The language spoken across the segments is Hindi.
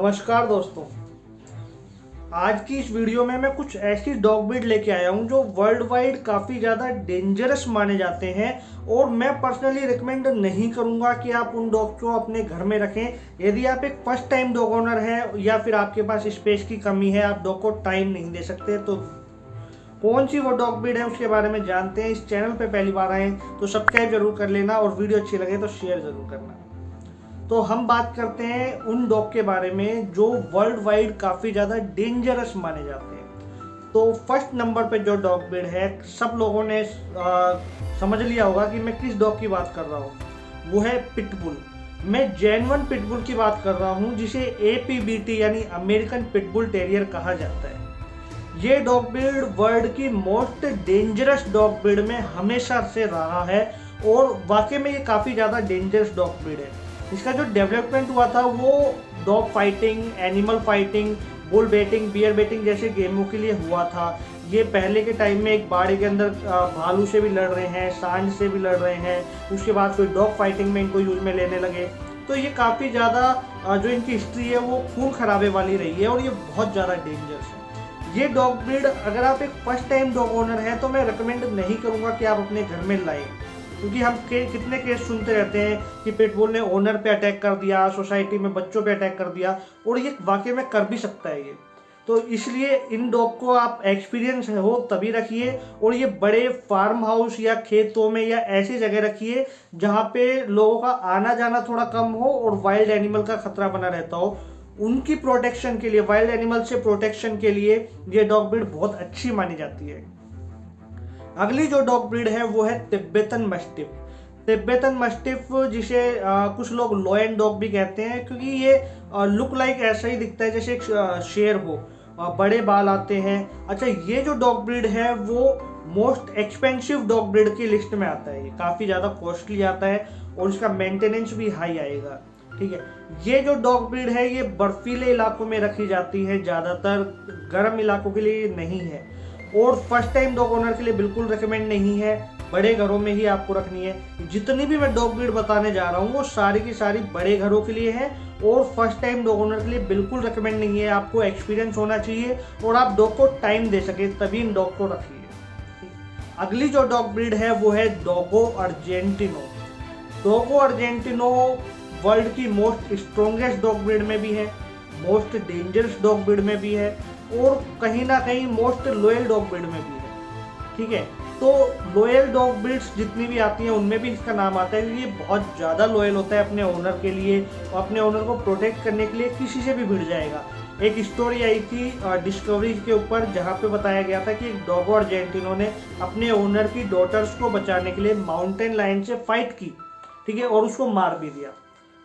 नमस्कार दोस्तों। आज की इस वीडियो में मैं कुछ ऐसी डॉग ब्रीड लेके आया हूं जो वर्ल्ड वाइड काफ़ी ज़्यादा डेंजरस माने जाते हैं और मैं पर्सनली रिकमेंड नहीं करूंगा कि आप उन डॉग को अपने घर में रखें। यदि आप एक फर्स्ट टाइम डॉग ओनर है या फिर आपके पास स्पेस की कमी है, आप डॉग को टाइम नहीं दे सकते, तो कौन सी वो डॉग ब्रीड है उसके बारे में जानते हैं। इस चैनल पे पहली बार आए तो सब्सक्राइब जरूर कर लेना और वीडियो अच्छी लगे तो शेयर जरूर करना। तो हम बात करते हैं उन डॉग के बारे में जो वर्ल्ड वाइड काफ़ी ज़्यादा डेंजरस माने जाते हैं। तो फर्स्ट नंबर पे जो डॉग ब्रीड है, सब लोगों ने समझ लिया होगा कि मैं किस डॉग की बात कर रहा हूँ, वो है पिटबुल। मैं जेन्युइन पिटबुल की बात कर रहा हूँ जिसे APBT यानी अमेरिकन पिटबुल टेरियर कहा जाता है। ये डॉग ब्रीड वर्ल्ड की मोस्ट डेंजरस डॉग ब्रीड में हमेशा से रहा है और वाकई में ये काफ़ी ज़्यादा डेंजरस डॉग ब्रीड है। इसका जो डेवलपमेंट हुआ था वो dog fighting, animal fighting, bull baiting, bear baiting जैसे गेमों के लिए हुआ था। ये पहले के टाइम में एक बाड़े के अंदर भालू से भी लड़ रहे हैं, सांड से भी लड़ रहे हैं, उसके बाद फिर डॉग फाइटिंग में इनको यूज में लेने लगे। तो ये काफ़ी ज़्यादा जो इनकी हिस्ट्री है वो खून खराबे वाली रही है और ये बहुत ज़्यादा डेंजरस है। ये डॉग ब्रीड अगर आप एक फर्स्ट टाइम डॉग ओनर हैं तो मैं रिकमेंड नहीं करूँगा कि आप अपने घर में लाएं, क्योंकि हम कितने केस सुनते रहते हैं कि पिटबुल ने ओनर पे अटैक कर दिया, सोसाइटी में बच्चों पे अटैक कर दिया, और ये वाकई में कर भी सकता है ये। तो इसलिए इन डॉग को आप एक्सपीरियंस हो तभी रखिए और ये बड़े फार्म हाउस या खेतों में या ऐसी जगह रखिए जहाँ पे लोगों का आना जाना थोड़ा कम हो और वाइल्ड एनिमल का खतरा बना रहता हो। उनकी प्रोटेक्शन के लिए, वाइल्ड एनिमल से प्रोटेक्शन के लिए ये डॉग ब्रीड बहुत अच्छी मानी जाती है। अगली जो डॉग ब्रीड है वो है तिब्बतन मस्टिफ। तिब्बतन मस्टिफ जिसे कुछ लोग लॉयन डॉग भी कहते हैं, क्योंकि ये लुक लाइक ऐसा ही दिखता है जैसे एक शेर हो, बड़े बाल आते हैं। अच्छा, ये जो डॉग ब्रीड है वो मोस्ट एक्सपेंसिव डॉग ब्रीड की लिस्ट में आता है। ये काफ़ी ज़्यादा कॉस्टली आता है और इसका मेंटेनेंस भी हाई आएगा। ठीक है, ये जो डॉग ब्रीड है ये बर्फीले इलाकों में रखी जाती है, ज़्यादातर गर्म इलाकों के लिए नहीं है और फर्स्ट टाइम डॉग ओनर के लिए बिल्कुल रिकमेंड नहीं है। बड़े घरों में ही आपको रखनी है। जितनी भी मैं डॉग ब्रीड बताने जा रहा हूँ वो सारी की सारी बड़े घरों के लिए है और फर्स्ट टाइम डॉग ओनर के लिए बिल्कुल रिकमेंड नहीं है। आपको एक्सपीरियंस होना चाहिए और आप डॉग को टाइम दे सके तभी इन डॉग को रखिए। अगली जो डॉग ब्रीड है वो है डोगो अर्जेंटिनो। डोगो अर्जेंटिनो वर्ल्ड की मोस्ट स्ट्रॉन्गेस्ट डॉग ब्रीड में भी है, मोस्ट डेंजरस डॉग ब्रीड में भी है और कहीं ना कहीं मोस्ट लॉयल डॉग ब्रीड में भी है। ठीक है, तो लॉयल डॉग ब्रीड्स जितनी भी आती हैं उनमें भी इसका नाम आता है कि ये बहुत ज़्यादा लॉयल होता है अपने ओनर के लिए और अपने ओनर को प्रोटेक्ट करने के लिए किसी से भी भिड़ जाएगा। एक स्टोरी आई थी डिस्कवरी के ऊपर जहाँ पे बताया गया था कि एक डोगो अर्जेंटिनो ने अपने ओनर की डॉटर्स को बचाने के लिए माउंटेन लायन से फाइट की, ठीक है, और उसको मार भी दिया।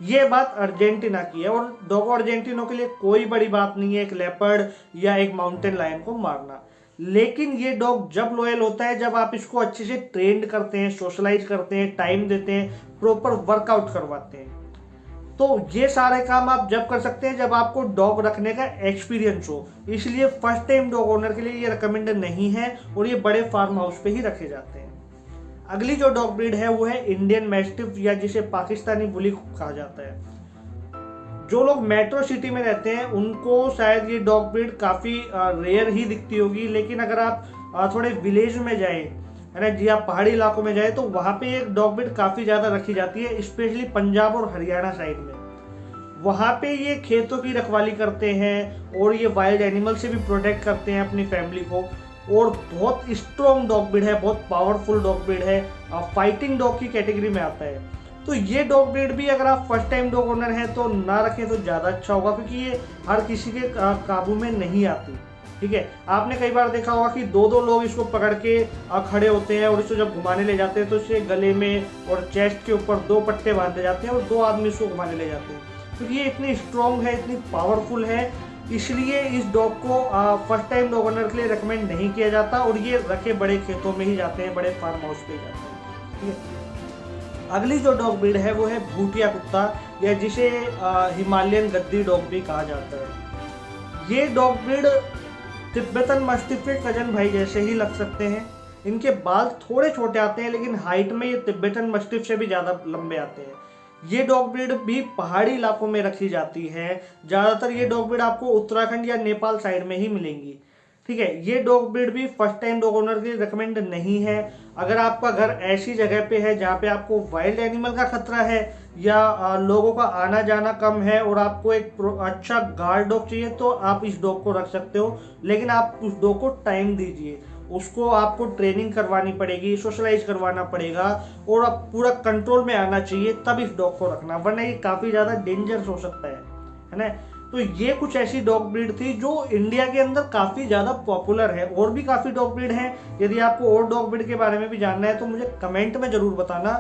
ये बात अर्जेंटीना की है और डोगो अर्जेंटिनो के लिए कोई बड़ी बात नहीं है एक लेपर्ड या एक माउंटेन लायन को मारना। लेकिन ये डॉग जब लॉयल होता है जब आप इसको अच्छे से ट्रेंड करते हैं, सोशलाइज करते हैं, टाइम देते हैं, प्रॉपर वर्कआउट करवाते हैं। तो ये सारे काम आप जब कर सकते हैं जब आपको डॉग रखने का एक्सपीरियंस हो। इसलिए फर्स्ट टाइम डॉग ओनर के लिए ये रिकमेंड नहीं है और ये बड़े फार्म हाउस पे ही रखे जाते हैं। अगली जो डॉग ब्रीड है वो है इंडियन मैस्टिफ या जिसे पाकिस्तानी बुली कहा जाता है। जो लोग मेट्रो सिटी में रहते हैं उनको शायद ये डॉग ब्रीड काफ़ी रेयर ही दिखती होगी, लेकिन अगर आप थोड़े विलेज में जाएं, है ना जी, आप पहाड़ी इलाकों में जाएं तो वहाँ पे एक डॉग ब्रीड काफ़ी ज़्यादा रखी जाती है, स्पेशली पंजाब और हरियाणा साइड में। वहाँ पे ये खेतों की रखवाली करते हैं और ये वाइल्ड एनिमल से भी प्रोटेक्ट करते हैं अपनी फैमिली को और बहुत स्ट्रॉन्ग डॉग ब्रीड है, बहुत पावरफुल डॉग ब्रीड है, फाइटिंग डॉग की कैटेगरी में आता है। तो ये डॉग ब्रीड भी अगर आप फर्स्ट टाइम डॉग ओनर हैं तो ना रखें तो ज़्यादा अच्छा होगा, क्योंकि ये हर किसी के काबू में नहीं आती। ठीक है, आपने कई बार देखा होगा कि दो दो लोग इसको पकड़ के खड़े होते हैं और इसको जब घुमाने ले जाते हैं तो इसे गले में और चेस्ट के ऊपर 2 पट्टे बांधे जाते हैं और 2 आदमी इसको घुमाने ले जाते हैं, क्योंकि ये इतनी स्ट्रॉन्ग है, इतनी पावरफुल है। इसलिए इस डॉग को फर्स्ट टाइम डॉग ओनर के लिए रिकमेंड नहीं किया जाता और ये रखे बड़े खेतों में ही जाते हैं, बड़े फार्म हाउस पे जाते हैं। ठीक है, अगली जो डॉग ब्रीड है वो है भूटिया कुत्ता या जिसे हिमालयन गद्दी डॉग भी कहा जाता है। ये डॉग ब्रीड तिब्बतन मस्टिफ के कजन भाई जैसे ही लग सकते हैं। इनके बाल थोड़े छोटे आते हैं लेकिन हाइट में ये तिब्बतन मस्टिफ से भी ज़्यादा लंबे आते हैं। ये डॉग ब्रीड भी पहाड़ी इलाकों में रखी जाती है। ज़्यादातर ये डॉग ब्रीड आपको उत्तराखंड या नेपाल साइड में ही मिलेंगी। ठीक है, ये डॉग ब्रीड भी फर्स्ट टाइम डॉग ओनर के लिए रिकमेंड नहीं है। अगर आपका घर ऐसी जगह पे है जहाँ पे आपको वाइल्ड एनिमल का खतरा है या लोगों का आना जाना कम है और आपको एक अच्छा गार्ड डॉग चाहिए तो आप इस डॉग को रख सकते हो, लेकिन आप उस डॉग को टाइम दीजिए। उसको आपको ट्रेनिंग करवानी पड़ेगी, सोशलाइज करवाना पड़ेगा और आप पूरा कंट्रोल में आना चाहिए, तब इस डॉग को रखना, वरना ये काफ़ी ज़्यादा डेंजरस हो सकता है ना। तो ये कुछ ऐसी डॉग ब्रीड थी जो इंडिया के अंदर काफ़ी ज़्यादा पॉपुलर है। और भी काफ़ी डॉग ब्रीड हैं, यदि आपको और डॉग ब्रीड के बारे में भी जानना है तो मुझे कमेंट में ज़रूर बताना।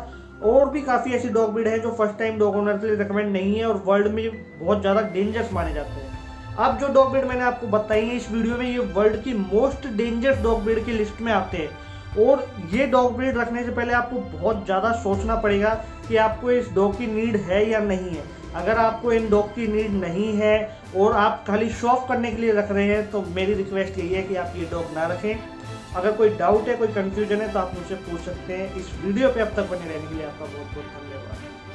और भी काफ़ी ऐसी डॉग ब्रीड है जो फर्स्ट टाइम डॉग ओनर के लिए रिकमेंड नहीं है और वर्ल्ड में बहुत ज़्यादा डेंजरस माने जाते हैं। अब जो डॉग ब्रीड मैंने आपको बताई है इस वीडियो में, ये वर्ल्ड की मोस्ट डेंजरस डॉग ब्रीड की लिस्ट में आते हैं। और ये डॉग ब्रीड रखने से पहले आपको बहुत ज़्यादा सोचना पड़ेगा कि आपको इस डॉग की नीड है या नहीं है। अगर आपको इन डॉग की नीड नहीं है और आप खाली शो ऑफ करने के लिए रख रहे हैं तो मेरी रिक्वेस्ट यही है कि आप ये डॉग ना रखें। अगर कोई डाउट है, कोई कंफ्यूजन है तो आप मुझसे पूछ सकते हैं। इस वीडियो पे अब तक बने रहने के लिए आपका बहुत बहुत धन्यवाद।